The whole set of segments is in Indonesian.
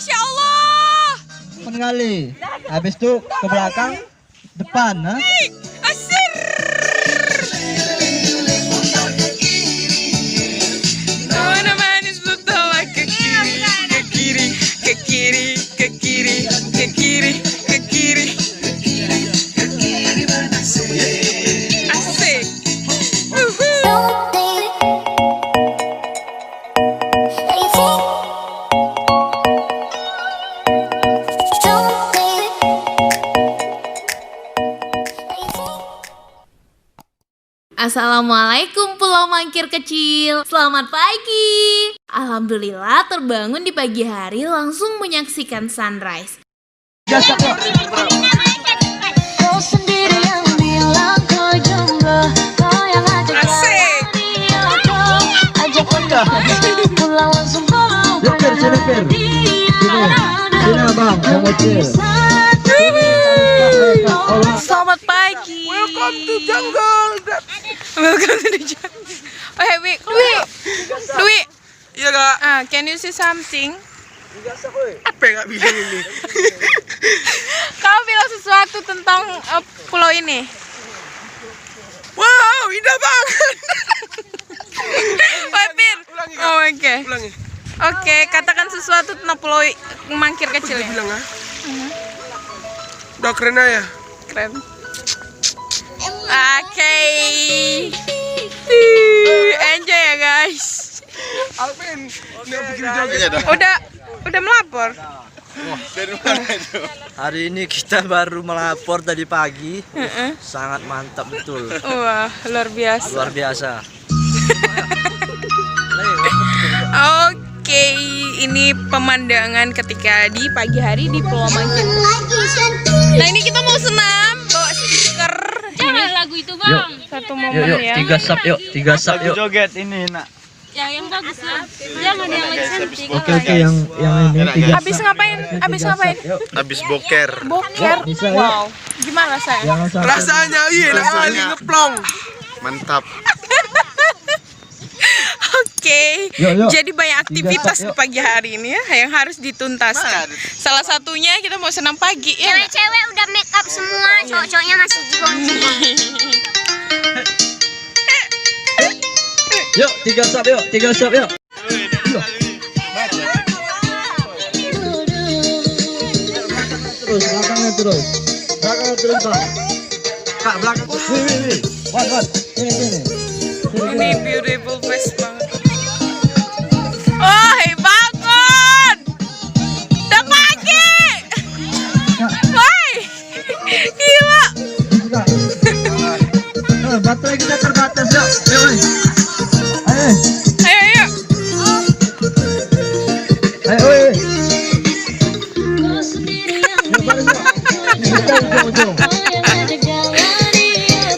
Masya Allah. Kali. Habis itu ke belakang, depan, ha? Asir. Mana manis betul ke kiri, ke kiri, ke kiri, ke kiri, ke kiri, ke kiri. Asik. Assalamualaikum Pulau Mangkir kecil. Selamat pagi. Alhamdulillah terbangun di pagi hari langsung menyaksikan sunrise. Selamat pagi. Welcome to jungle. Welcome to the jungle. Oh, hey, Dwi. Iya kak. Can you say something? Apa yang kak bilang ini? Kau bilang sesuatu tentang pulau ini. Wow, indah banget. Papir. Ulangi, Kak. Oh, oke. Ulangi. Oke, katakan sesuatu tentang pulau Mangkir kecil Dia ya. bilang udah keren aja. Keren. Oke. Enjoy ya guys. Alvin, nggak bikin joget. Udah melapor. Dari mana itu? Hari ini kita baru melapor tadi pagi. Sangat mantap betul. Wah, luar biasa. Luar biasa. Oke, ini pemandangan ketika di pagi hari di Pulau Mangkir. Nah, ini kita mau senam, bawa speaker. Jangan lagu itu bang. Satu momen ya. Tiga sub yuk. Joget ini nak. Yang bagus lah. Jangan yang lagi cantik. Oke, yang ini tiga. Habis ngapain? Habis boker. Boker. Bisa, yuk. Wow. Gimana rasanya? Jangan sampai. Rasanya iya, rasanya ngeplong. Mantap. Oke, Yuk. jadi banyak aktivitas Tiga, di pagi hari ini ya yang harus dituntaskan. Salah satunya kita mau senam pagi ya. Cewek-cewek udah make up semua, cowok-cowoknya masih jigong-jigong. Yuk, tiga sub yuk. Belakangnya terus, Bang. Kak, belakang. Wih. Wan. Sini. Ini beautiful face banget. Oh, hei bangun! Udah pagi! Woi! Gila! Baterai kita terbatas, yuk. Ayo. Ayo.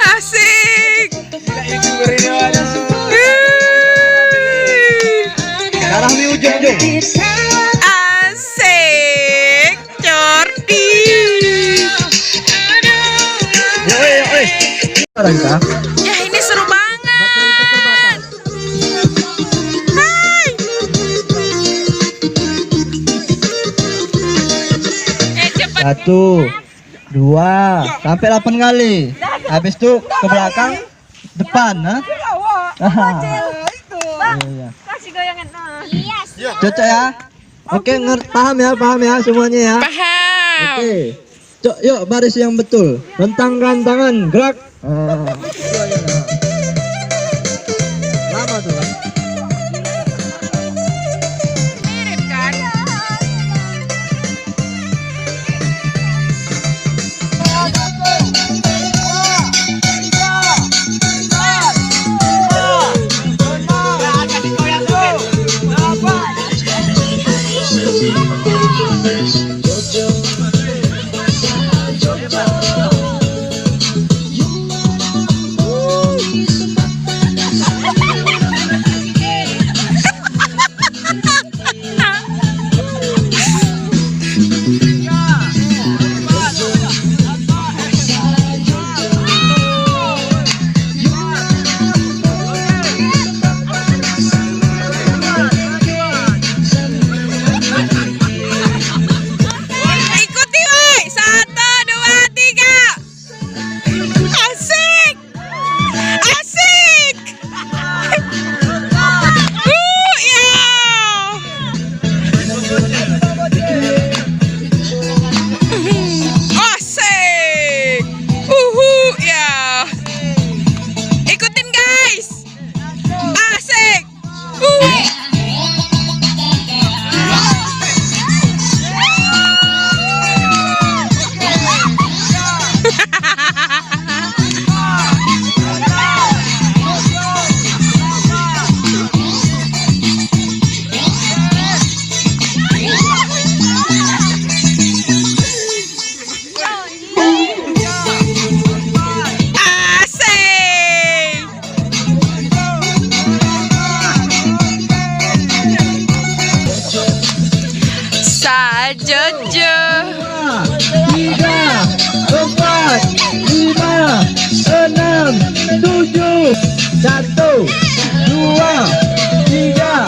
Asik! Sekarang di ujung. Asik! Cordi! Ya ini seru banget! Hai! Cepat! 1, 2, sampai 8 kali. Habis itu ke belakang, depan, ha? Iya. Kasih goyangan. Iya. Cocok ya? Oke, paham ya semuanya ya? Paham! Oke. Yuk, baris yang betul. Rentangkan tangan, gerak. Lama tuh kan? Mirip kan? Jojo. 2, 3, 4, 5, 6, 7. 1, 2, 3,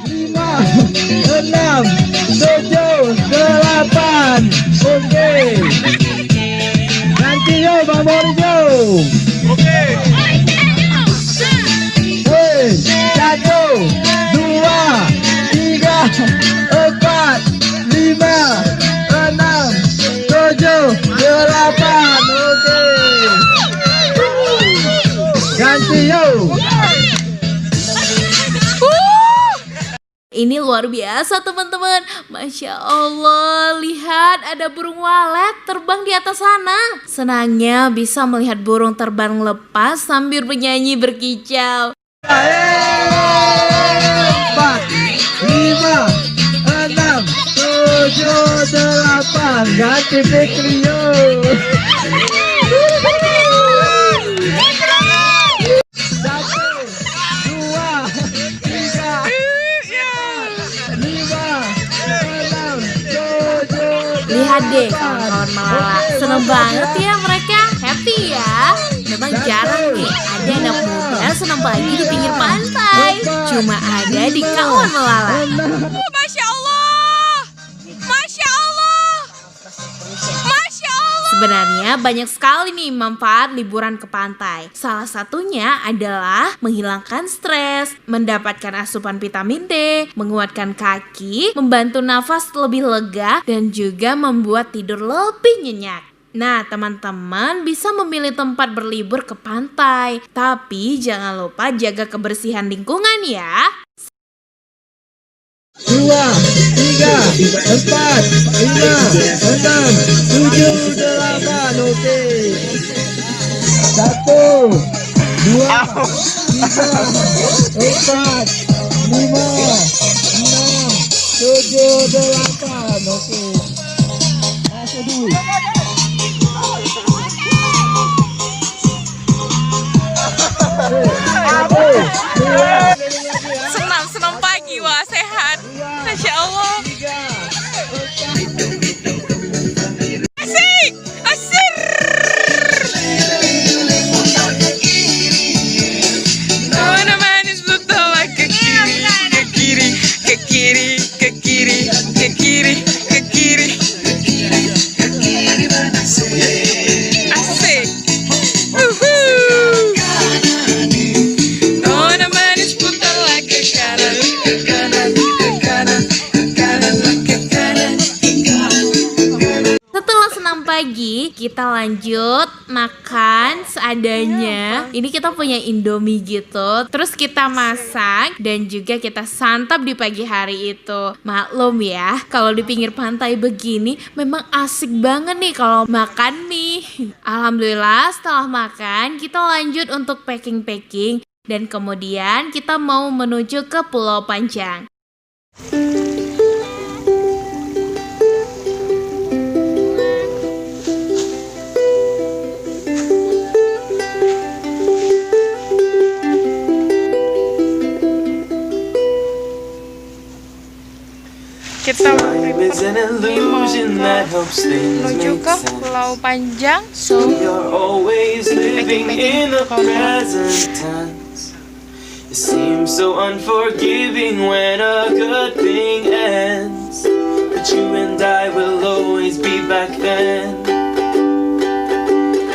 5, 6, 7, 8. Oke. Nanti yo Bang Borjo. Oke. 1, 2, 3, 4, 5, 6, 7, 8. Oke. Ganti yo. Ini luar biasa teman-teman. Masya Allah, lihat ada burung walet terbang di atas sana. Senangnya bisa melihat burung terbang lepas sambil bernyanyi berkicau. 4, 5, 6, 7, 8. Ganti Fikri yo. 1, 2, 3, 4, 5, 6, 7. Lihat deh kawan-kawan melala, seneng banget ya mereka, happy ya. Memang jarang nih ada anak muda senang pagi di pinggir pantai. Cuma ada di kawan melala. Masya Allah. Masya Allah. Masya Allah. Sebenarnya banyak sekali nih manfaat liburan ke pantai. Salah satunya adalah menghilangkan stres, mendapatkan asupan vitamin D, menguatkan kaki, membantu nafas lebih lega, dan juga membuat tidur lebih nyenyak. Nah, teman-teman bisa memilih tempat berlibur ke pantai, tapi jangan lupa jaga kebersihan lingkungan ya. 2, 3, 4, 5, 6, 7, 8. Oke. 1, 2, 3, 4, 5, 6, 7, 8. Oke. Masuk dulu. Senam pagi, wah sehat. Masya Allah. Asik, asir. Mana manis betul ke kiri, ke kiri, ke kiri, ke kiri, ke kiri, ke kiri. Asik. Mana manis putarlah ke kanan, ke kanan, ke kanan, ke kanan, ke kanan. Setelah senam pagi, kita lanjut makan seadanya. Ini kita punya Indomie gitu. Terus kita masak dan juga kita santap di pagi hari itu. Maklum ya, kalau di pinggir pantai begini memang asik banget nih kalau makan nih. Alhamdulillah setelah makan, kita lanjut untuk packing-packing. Dan kemudian kita mau menuju ke Pulau Panjang. Kita Time is an illusion that hopes things menuju make ke sense. Pulau Panjang. You're always living in the present tense. It seems so unforgiving when a good thing ends. But you and I will always be back then.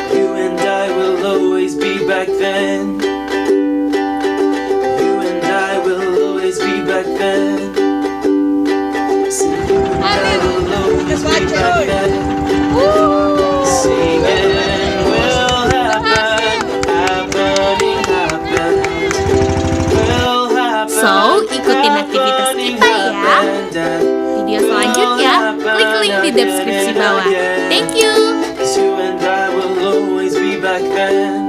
You and I will always be back then. You and I will always be back then. So, ikutin aktivitas kita ya. Video selanjutnya, klik link di deskripsi bawah. Thank you. You and I will always be back then.